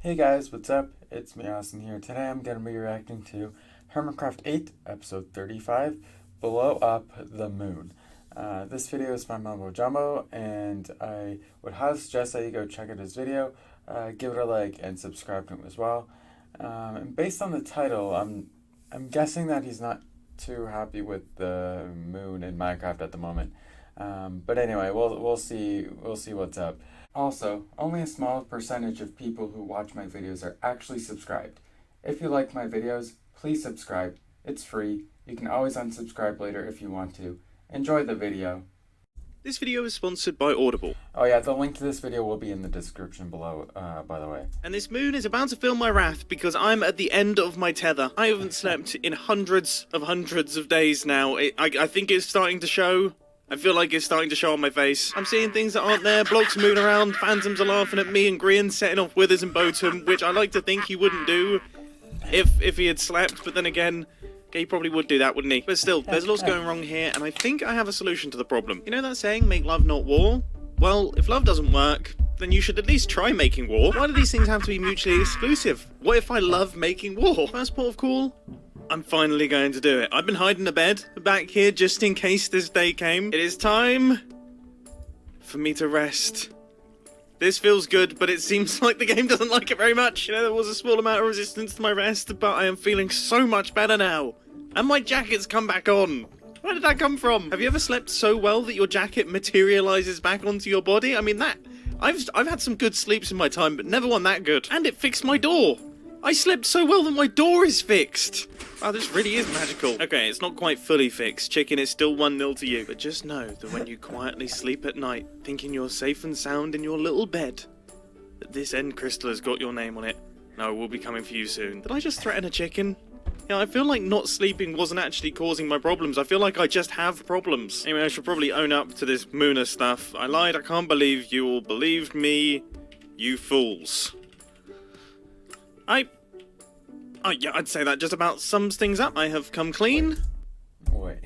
Hey guys, what's up? It's me, Austin here. Today I'm going to be reacting to Hermitcraft 8, episode 35, Blow Up the Moon. This video is by Mumbo and I would highly suggest that you go check out his video, give it a like, and subscribe to him as well. And based on the title, I'm guessing that he's not too happy with the moon in Minecraft at the moment. But anyway, we'll see what's up. Also, only a small percentage of people who watch my videos are actually subscribed. If you like my videos, please subscribe. It's free. You can always unsubscribe later if you want to. Enjoy the video. This video is sponsored by Audible. Oh yeah, the link to this video will be in the description below, by the way. And this moon is about to feel my wrath because I'm at the end of my tether. I haven't slept in hundreds of days now. I think it's starting to show. I feel like it's starting to show on my face. I'm seeing things that aren't there, blocks moving around, phantoms are laughing at me, and Grian setting off Withers and Botum, which I like to think he wouldn't do if he had slept, but then again, he probably would do that, wouldn't he? But still, there's lots going wrong here, and I think I have a solution to the problem. You know that saying, make love not war? Well, if love doesn't work, then you should at least try making war. Why do these things have to be mutually exclusive? What if I love making war? First port of call? I'm finally going to do it. I've been hiding a bed back here just in case this day came. It is time for me to rest. This feels good, but it seems like the game doesn't like it very much. You know, there was a small amount of resistance to my rest, but I am feeling so much better now. And my jacket's come back on. Where did that come from? Have you ever slept so well that your jacket materializes back onto your body? I mean, I've had some good sleeps in my time, but never one that good. And it fixed my door. I slept so well that my door is fixed. Wow, this really is magical. Okay, it's not quite fully fixed. Chicken, it's still 1-0 to you. But just know that when you quietly sleep at night, thinking you're safe and sound in your little bed, that this end crystal has got your name on it. No, we'll be coming for you soon. Did I just threaten a chicken? Yeah, I feel like not sleeping wasn't actually causing my problems. I feel like I just have problems. Anyway, I should probably own up to this Mooner stuff. I lied. I can't believe you all believed me. You fools. Oh yeah, I'd say that just about sums things up. I have come clean. Wait.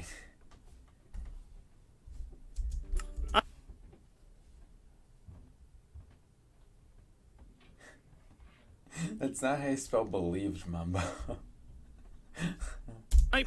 That's not how you spell believed, Mumbo. Oh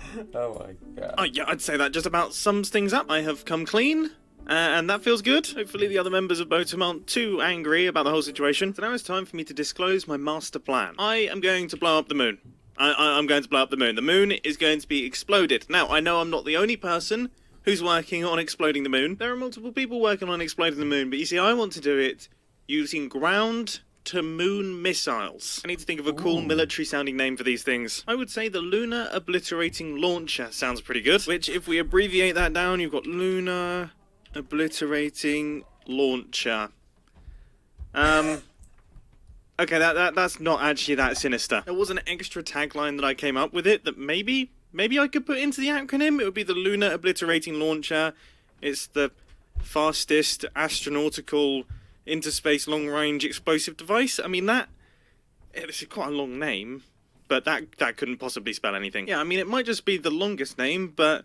my god. Oh yeah, I'd say that just about sums things up. I have come clean. And that feels good. Hopefully the other members of Botum aren't too angry about the whole situation. So now it's time for me to disclose my master plan. I am going to blow up the moon. I'm going to blow up the moon. The moon is going to be exploded. Now, I know I'm not the only person who's working on exploding the moon. There are multiple people working on exploding the moon, but you see, I want to do it using ground-to-moon missiles. I need to think of a cool military-sounding name for these things. I would say the Lunar Obliterating Launcher sounds pretty good, which, if we abbreviate that down, you've got Lunar Obliterating Launcher. Okay, that's not actually that sinister. There was an extra tagline that I came up with it that maybe I could put into the acronym. It would be the Lunar Obliterating Launcher. It's the fastest astronautical interspace long-range explosive device. I mean, it's quite a long name, but that couldn't possibly spell anything. Yeah, I mean, it might just be the longest name, but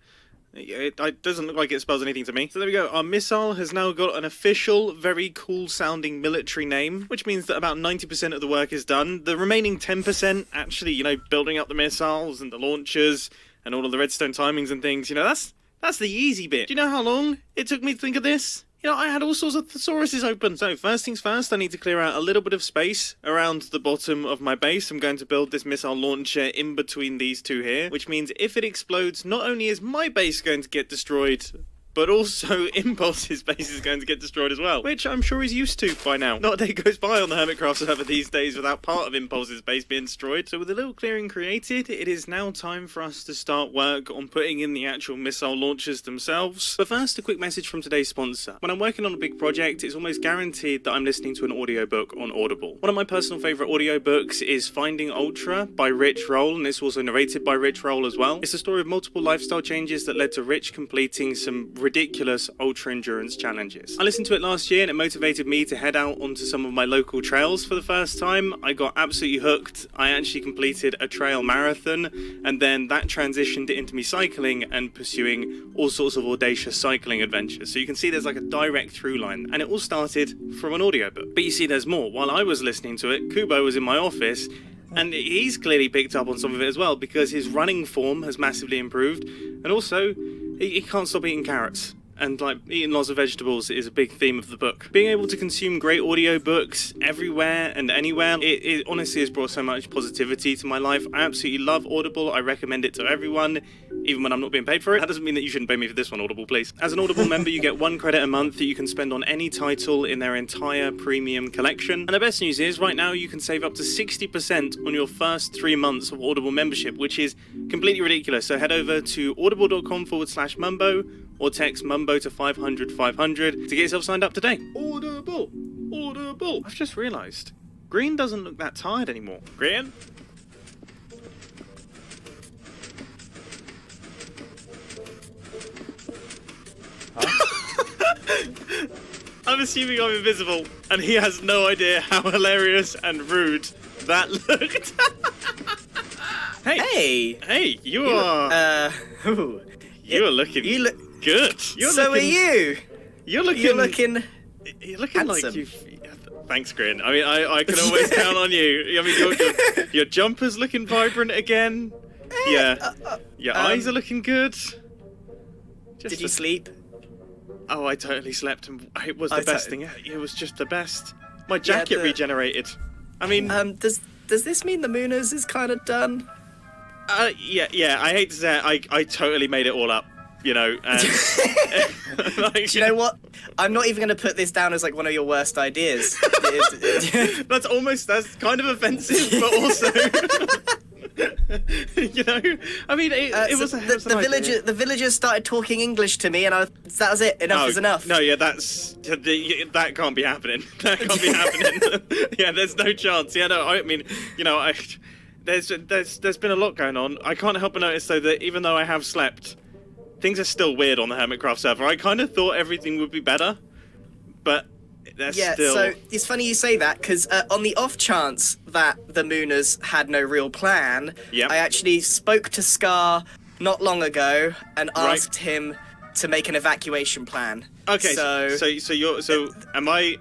it doesn't look like it spells anything to me. So there we go. Our missile has now got an official, very cool-sounding military name, which means that about 90% of the work is done. The remaining 10%, actually, you know, building up the missiles and the launchers and all of the redstone timings and things, you know, that's the easy bit. Do you know how long it took me to think of this? You know, I had all sorts of thesauruses open. So first things first, I need to clear out a little bit of space around the bottom of my base. I'm going to build this missile launcher in between these two here, which means if it explodes, not only is my base going to get destroyed, but also Impulse's base is going to get destroyed as well, which I'm sure he's used to by now. Not a day goes by on the Hermitcraft server these days without part of Impulse's base being destroyed. So with a little clearing created, it is now time for us to start work on putting in the actual missile launchers themselves. But first, a quick message from today's sponsor. When I'm working on a big project, it's almost guaranteed that I'm listening to an audiobook on Audible. One of my personal favourite audiobooks is Finding Ultra by Rich Roll, and it's also narrated by Rich Roll as well. It's the story of multiple lifestyle changes that led to Rich completing some ridiculous ultra endurance challenges. I listened to it last year and it motivated me to head out onto some of my local trails for the first time. I got absolutely hooked. I actually completed a trail marathon, and then that transitioned into me cycling and pursuing all sorts of audacious cycling adventures. So you can see there's like a direct through line, and it all started from an audiobook. But you see there's more. While I was listening to it, Kubo was in my office, and he's clearly picked up on some of it as well, because his running form has massively improved, and also he can't stop eating carrots. And like eating lots of vegetables is a big theme of the book. Being able to consume great audiobooks everywhere and anywhere, it honestly has brought so much positivity to my life. I absolutely love Audible. I recommend it to everyone, even when I'm not being paid for it. That doesn't mean that you shouldn't pay me for this one, Audible, please. As an Audible member, you get 1 credit a month that you can spend on any title in their entire premium collection. And the best news is, right now you can save up to 60% on your first 3 months of Audible membership, which is completely ridiculous. So head over to audible.com/Mumbo, or text Mumbo to 500 500 to get yourself signed up today. Audible! Audible! I've just realised, Green doesn't look that tired anymore. Green? Huh? I'm assuming I'm invisible, and he has no idea how hilarious and rude that looked. Hey! Hey, you are... You are looking... You look... Good. So are you. You're looking handsome. like you. Thanks, Grin. I mean, I can always count on you. I mean, your jumper's looking vibrant again. Yeah. Your eyes are looking good. Did you sleep? Oh, I totally slept, and it was the best thing. It was just the best. My jacket regenerated. I mean, does this mean the Mooners is kind of done? Yeah. I hate to say it, I totally made it all up. You know, and like, do you know what? I'm not even going to put this down as like one of your worst ideas. That's kind of offensive, but also, you know, I mean, it was the villagers started talking English to me, and that was it. Enough is enough. No, yeah, that can't be happening. That can't be happening. Yeah, there's no chance. Yeah, no, I mean, you know, there's been a lot going on. I can't help but notice though that even though I have slept, things are still weird on the Hermitcraft server. I kind of thought everything would be better, but they're still... so it's funny you say that, because on the off chance that the Mooners had no real plan, I actually spoke to Scar not long ago and asked him to make an evacuation plan. Okay, so am I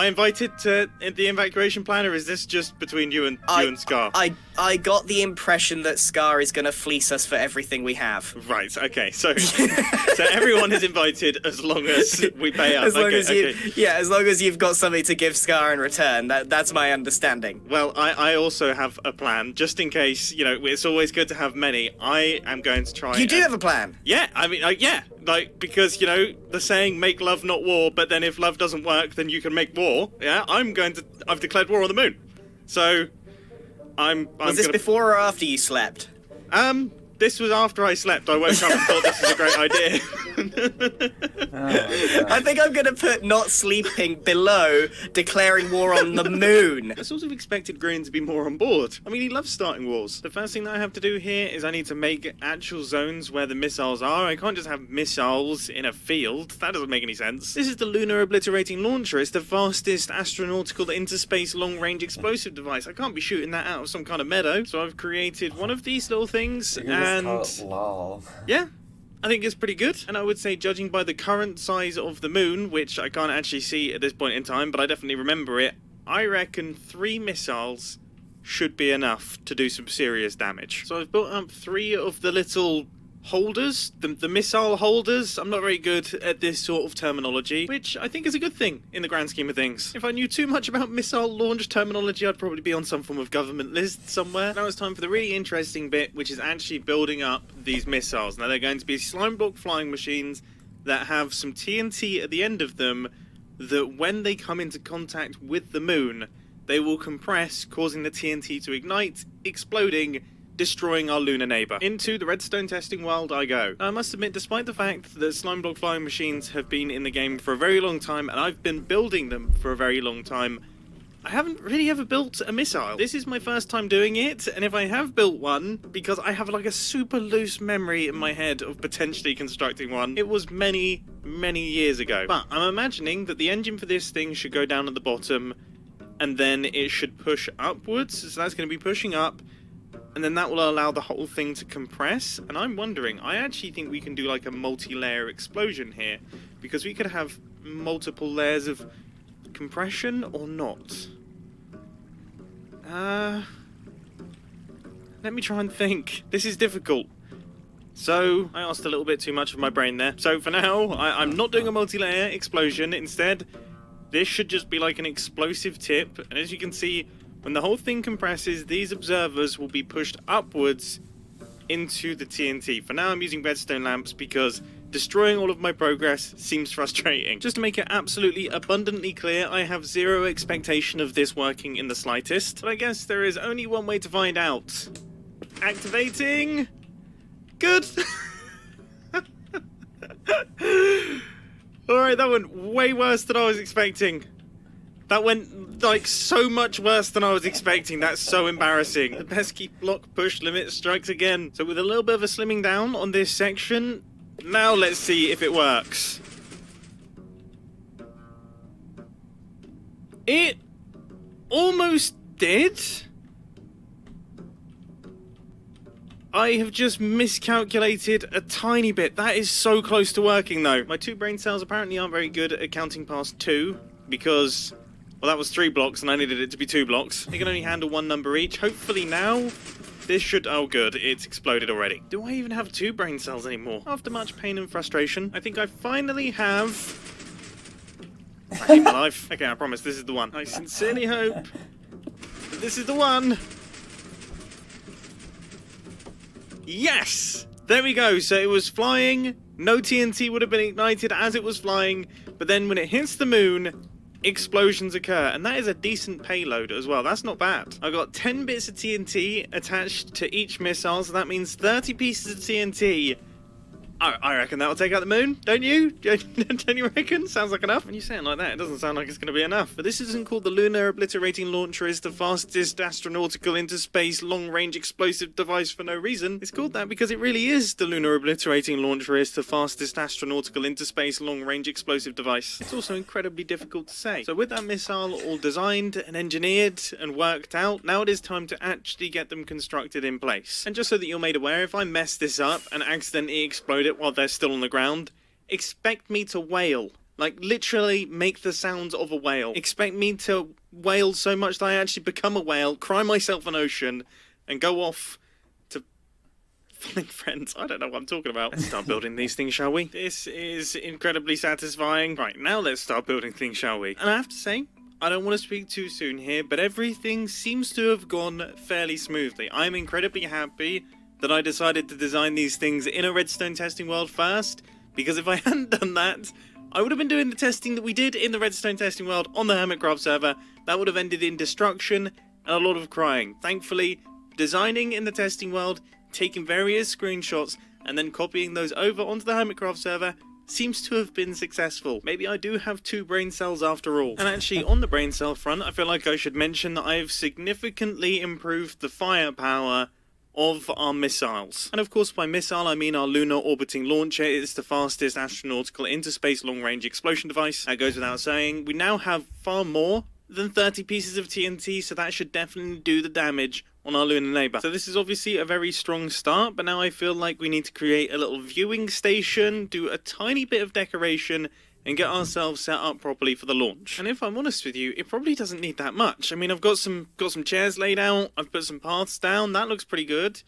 invited to the evacuation plan, or is this just between you and Scar? I got the impression that Scar is going to fleece us for everything we have. Right, okay, so everyone is invited as long as we pay up. As long as you've got something to give Scar in return. That's my understanding. Well, I also have a plan, just in case, you know, it's always good to have many. I am going to try... You do have a plan? Yeah, I mean, yeah. Like, because, you know, the saying, make love, not war, but then if love doesn't work, then you can make war. Yeah, I've declared war on the moon. So, Was this before or after you slept? This was after I slept. I woke up and thought this was a great idea. I think I'm going to put not sleeping below declaring war on the moon. I sort of expected Green to be more on board. I mean, he loves starting wars. The first thing that I have to do here is I need to make actual zones where the missiles are. I can't just have missiles in a field. That doesn't make any sense. This is the Lunar Obliterating Launcher. It's the fastest astronautical interspace long-range explosive device. I can't be shooting that out of some kind of meadow. So I've created one of these little things. Lol. Yeah, I think it's pretty good. And I would say, judging by the current size of the moon, which I can't actually see at this point in time, but I definitely remember it, I reckon 3 missiles should be enough to do some serious damage. So I've built up 3 of the little holders, the missile holders. I'm not very good at this sort of terminology, which I think is a good thing in the grand scheme of things. If I knew too much about missile launch terminology, I'd probably be on some form of government list somewhere. Now it's time for the really interesting bit, which is actually building up these missiles. Now they're going to be slime block flying machines that have some TNT at the end of them that when they come into contact with the moon, they will compress, causing the TNT to ignite, exploding, destroying our lunar neighbour. Into the redstone testing world I go. Now, I must admit, despite the fact that slime block flying machines have been in the game for a very long time, and I've been building them for a very long time, I haven't really ever built a missile. This is my first time doing it, and if I have built one, because I have like a super loose memory in my head of potentially constructing one, it was many, many years ago. But I'm imagining that the engine for this thing should go down at the bottom, and then it should push upwards, so that's going to be pushing up, and then that will allow the whole thing to compress. And I'm wondering, I actually think we can do like a multi-layer explosion here, because we could have multiple layers of compression or not. Let me try and think. This is difficult. So, I asked a little bit too much of my brain there. So for now, I'm not doing a multi-layer explosion. Instead, this should just be like an explosive tip. And as you can see, when the whole thing compresses, these observers will be pushed upwards into the TNT. For now, I'm using redstone lamps because destroying all of my progress seems frustrating. Just to make it absolutely abundantly clear, I have zero expectation of this working in the slightest. But I guess there is only one way to find out. Activating. Good. Alright, that went way worse than I was expecting. That went, like, so much worse than I was expecting. That's so embarrassing. The pesky block push limit strikes again. So with a little bit of a slimming down on this section, now let's see if it works. It almost did. I have just miscalculated a tiny bit. That is so close to working though. My 2 brain cells apparently aren't very good at counting past 2 because, well, that was 3 blocks and I needed it to be 2 blocks. They can only handle 1 number each. Hopefully now this should... Oh good, it's exploded already. Do I even have 2 brain cells anymore? After much pain and frustration, I think I finally have... I hate my life. Okay, I promise this is the one. I sincerely hope that this is the one. Yes! There we go. So it was flying. No TNT would have been ignited as it was flying. But then when it hits the moon, explosions occur. And that is a decent payload as well. That's not bad. I got 10 bits of TNT attached to each missile. So that means 30 pieces of TNT. I reckon that'll take out the moon, don't you? Don't you reckon? Sounds like enough. When you say it like that, it doesn't sound like it's going to be enough. But this isn't called the Lunar Obliterating Launcher. It's the fastest astronautical interspace long-range explosive device for no reason. It's called that because it really is the Lunar Obliterating Launcher. It's the fastest astronautical interspace long-range explosive device. It's also incredibly difficult to say. So with that missile all designed and engineered and worked out, now it is time to actually get them constructed in place. And just so that you're made aware, if I mess this up and accidentally explode it while they're still on the ground, expect me to wail. Like, literally make the sounds of a whale. Expect me to wail so much that I actually become a whale, cry myself an ocean, and go off to find friends. I don't know what I'm talking about. Let's start building these things, shall we? This is incredibly satisfying. Right, now let's start building things, shall we? And I have to say, I don't want to speak too soon here, but everything seems to have gone fairly smoothly. I'm incredibly happy that I decided to design these things in a redstone testing world first, because if I hadn't done that, I would have been doing the testing that we did in the redstone testing world on the Hermitcraft server. That would have ended in destruction and a lot of crying. Thankfully, designing in the testing world, taking various screenshots, and then copying those over onto the Hermitcraft server seems to have been successful. Maybe I do have 2 brain cells after all. And actually, on the brain cell front, I feel like I should mention that I've significantly improved the firepower of our missiles. And of course by missile I mean our lunar orbiting launcher. It's the fastest astronautical interspace long-range explosion device. That goes without saying. We now have far more than 30 pieces of TNT, so that should definitely do the damage on our lunar neighbour. So this is obviously a very strong start, but now I feel like we need to create a little viewing station, do a tiny bit of decoration, and get ourselves set up properly for the launch. And if I'm honest with you, it probably doesn't need that much. I mean, I've got some chairs laid out, I've put some paths down, that looks pretty good.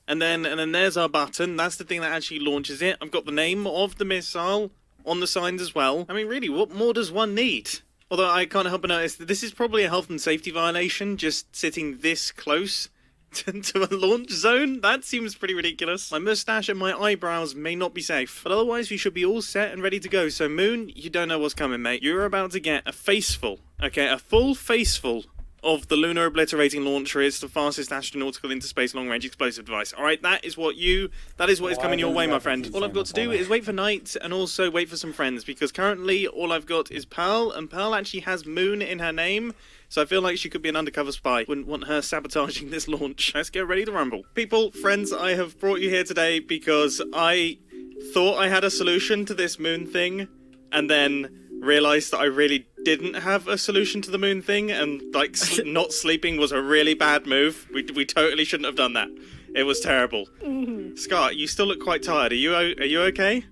And then there's our button, that's the thing that actually launches it. I've got the name of the missile on the signs as well. I mean, really, what more does one need? Although I can't help but notice that this is probably a health and safety violation, just sitting this close to a launch zone. That seems pretty ridiculous. My mustache and my eyebrows may not be safe, but otherwise we should be all set and ready to go. So Moon, you don't know what's coming, mate. You're about to get a faceful, okay, a full faceful of the Lunar Obliterating Launcher is the fastest astronautical interspace long-range explosive device. All right, that is what is coming your way, my friend. All I've got to do is wait for night and also wait for some friends, because currently all I've got is Pearl, and Pearl actually has Moon in her name, so I feel like she could be an undercover spy. Wouldn't want her sabotaging this launch. Let's get ready to rumble. People, friends, I have brought you here today because I thought I had a solution to this moon thing, and then realised that I really didn't have a solution to the moon thing, and like not sleeping was a really bad move. We totally shouldn't have done that. It was terrible. Scott, you still look quite tired. Are you okay?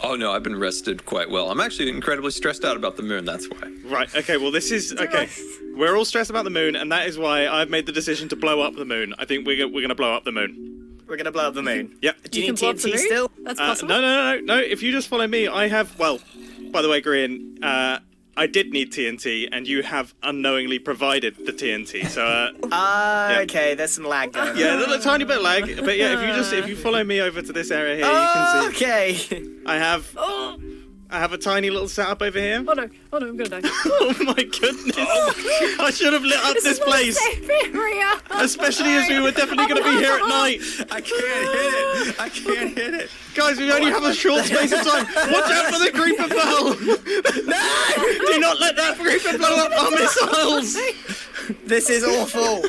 Oh no, I've been rested quite well. I'm actually incredibly stressed out about the moon, that's why. Right, okay, well this is... Okay, we're all stressed about the moon, and that is why I've made the decision to blow up the moon. I think we're going to blow up the moon. We're going to blow up the moon? Yep. Do you need TNT still? That's possible. No, if you just follow me, I have... Well, by the way, Grian, I did need TNT, and you have unknowingly provided the TNT, so... yeah. Okay, there's some lag going on. Yeah, there's a tiny bit of lag, but yeah, if you follow me over to this area here, you can see... Okay. I have a tiny little setup over here. Oh no, I'm gonna die. Oh my goodness! I should have lit up this place! Especially as we were definitely going to be here at night! I can't hit it! Guys, we only have a short space of time! Watch out for the creeper bell! No! Do not let that creeper blow up our missiles! This is awful.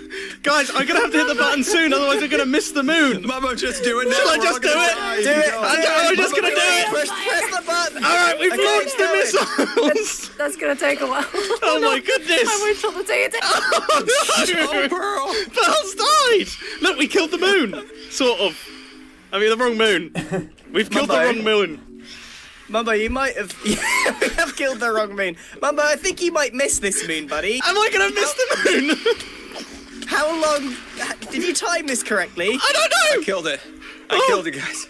Guys, I'm going to have to hit the button soon, otherwise we're going to miss the moon! Mumbo, just do it now! Shall I just do it? Do it. I'm just going to do it! Press the button. Alright, we've launched the missiles! That's gonna take a while. Oh my goodness! I wait till the day. Oh no! Pearl! Pearl's died! Look, we killed the moon! Sort of. I mean, the wrong moon. We've killed the wrong moon. Mumbo, you might have... we have killed the wrong moon. Mumbo, I think you might miss this moon, buddy. Am I gonna miss the moon? How long... Did you time this correctly? I don't know! I killed it. I killed it, guys.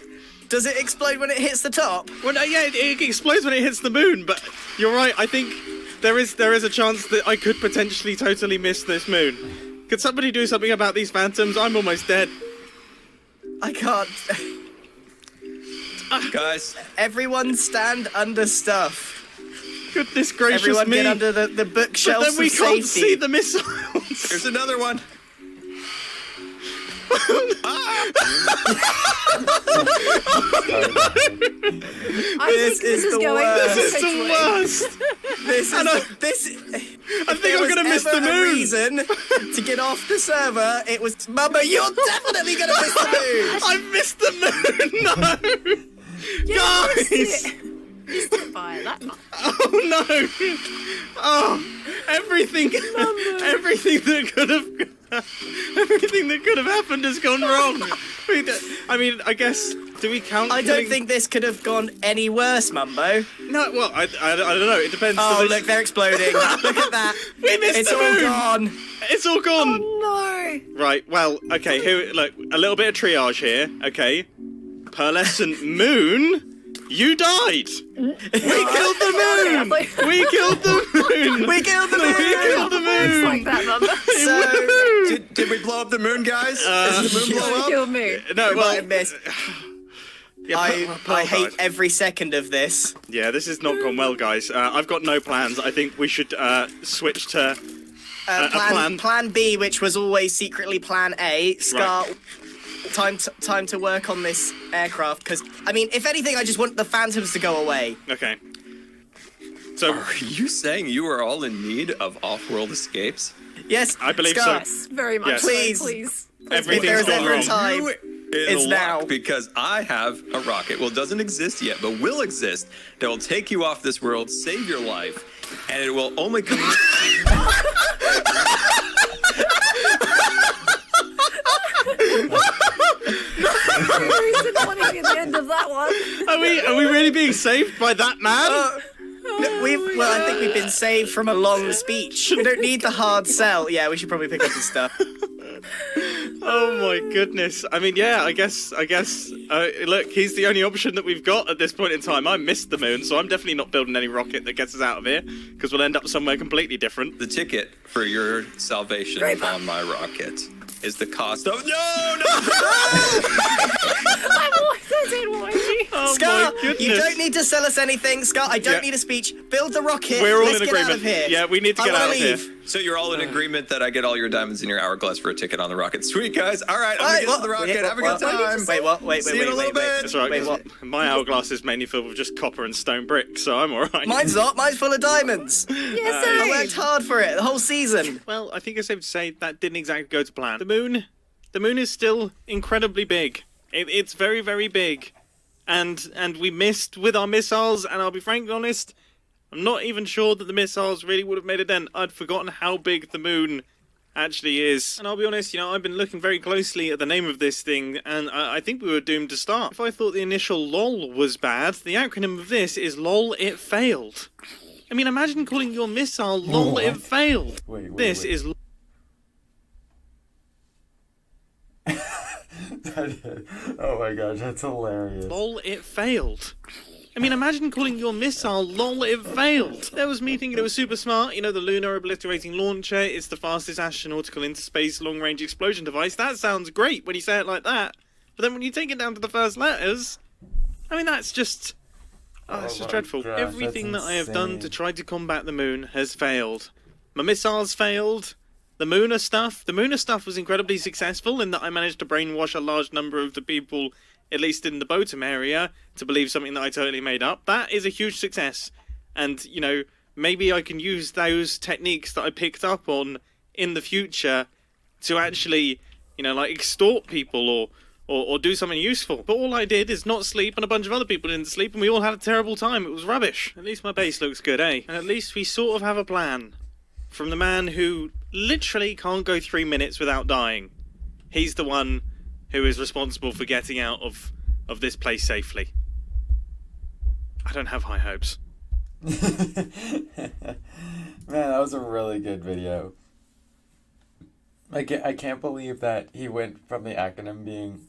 Does it explode when it hits the top? Well, no, yeah, it explodes when it hits the moon, but you're right, I think there is a chance that I could potentially totally miss this moon. Could somebody do something about these phantoms? I'm almost dead. I can't... Guys. Everyone stand under stuff. Goodness gracious Everyone me. get under the bookshelves But then we of can't safety. see the missiles. Here's another one. This is the worst. This is the worst. I think I'm gonna miss the moon. Reason to get off the server, it was Mumbo. You're definitely gonna miss the moon. I missed the moon. No, Yeah, guys. You stood by that much. Oh no! Oh, everything that could have happened has gone wrong. I mean, I guess. Do we count? I don't think this could have gone any worse, Mumbo. No, well, I don't know. It depends. Oh, look, they're exploding. Look at that. We missed It's the all moon. gone. It's all gone. Oh Right. Well. Okay. Here. Look. A little bit of triage here. Okay. Pearlescent moon. You died! We killed the moon! We killed the moon! We killed the moon! We killed the no! It's moon! like that, Mum. So, Did we blow up the moon, guys? Did the moon blow You up? killed me. No, we might well, have missed. yeah, I hate every second of this. Yeah, this has not gone well, guys. I've got no plans. I think we should switch to Plan B, which was always secretly Plan A. Scar, time to work on this aircraft, because, I mean, if anything, I just want the phantoms to go away. Okay. So, Are you saying you are all in need of off-world escapes? Yes, I believe Scar, so. Very much. Yes. So, Please. please. Everything's If there's gone ever a wrong. time, You it's in now. luck, because I have a rocket. Well, it doesn't exist yet, but will exist. That will take you off this world, save your life, and it will only come. Who's wanting the end of that one? are we really being saved by that man? Well, I think we've been saved from a long speech. We don't need the hard sell. Yeah, we should probably pick up the stuff. Oh my goodness. I mean, yeah, I guess, look, he's the only option that we've got at this point in time. I missed the moon, so I'm definitely not building any rocket that gets us out of here, because we'll end up somewhere completely different. The ticket for your salvation Great. on my rocket is the cost of. No! I'm always in Whitey. Oh Scar, my goodness. you don't need to sell us anything. Scar, I don't Yeah. need a speech. Build the rocket. We're all Let's in get agreement. out of here. Yeah, we need to I get wanna out of here. leave. So you're all in agreement that I get all your diamonds in your hourglass for a ticket on the rocket. Sweet, guys. All right, I'm gonna get on the rocket. Have a good time. Wait, what? Wait, See you in a little bit. That's right. Wait, 'cause what? My hourglass is mainly filled with just copper and stone bricks, so I'm alright. Mine's not. Mine's full of diamonds. Yes, I worked hard for it the whole season. Well, I think it's safe to say that didn't exactly go to plan. The moon is still incredibly big. It's very, very big. And we missed with our missiles, and I'll be frankly honest, I'm not even sure that the missiles really would have made a dent. I'd forgotten how big the moon actually is. And I'll be honest, I've been looking very closely at the name of this thing, and I think we were doomed to start. If I thought the initial LOL was bad, the acronym of this is LOL It Failed. I mean, imagine calling your missile LOL It Failed. Wait. This is... Oh my gosh, that's hilarious. LOL It Failed. I mean, imagine calling your missile LOL It Failed. There was me thinking it was super smart, the lunar obliterating launcher, it's the fastest astronautical interspace long-range explosion device. That sounds great when you say it like that. But then when you take it down to the first letters, I mean, that's just... Oh, it's just dreadful. Gosh, Everything that that's I have done insane. to try to combat the moon has failed. My missiles failed. The Mooner stuff was incredibly successful in that I managed to brainwash a large number of the people, at least in the Botum area, to believe something that I totally made up. That is a huge success. And, maybe I can use those techniques that I picked up on in the future to actually, extort people or do something useful. But all I did is not sleep, and a bunch of other people didn't sleep, and we all had a terrible time. It was rubbish. At least my base looks good, eh? And at least we sort of have a plan. From the man who literally can't go 3 minutes without dying. He's the one who is responsible for getting out of this place safely. I don't have high hopes. Man, that was a really good video. I can't believe that he went from the acronym being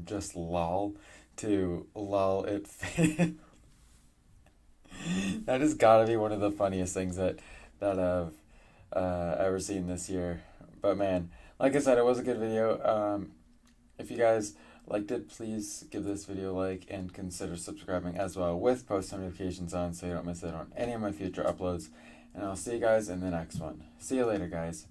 just LOL to LOL It Failed. That has got to be one of the funniest things that I've ever seen this year. But man, like I said, it was a good video. If you guys liked it, please give this video a like and consider subscribing as well with post notifications on so you don't miss out on any of my future uploads. And I'll see you guys in the next one. See you later, guys.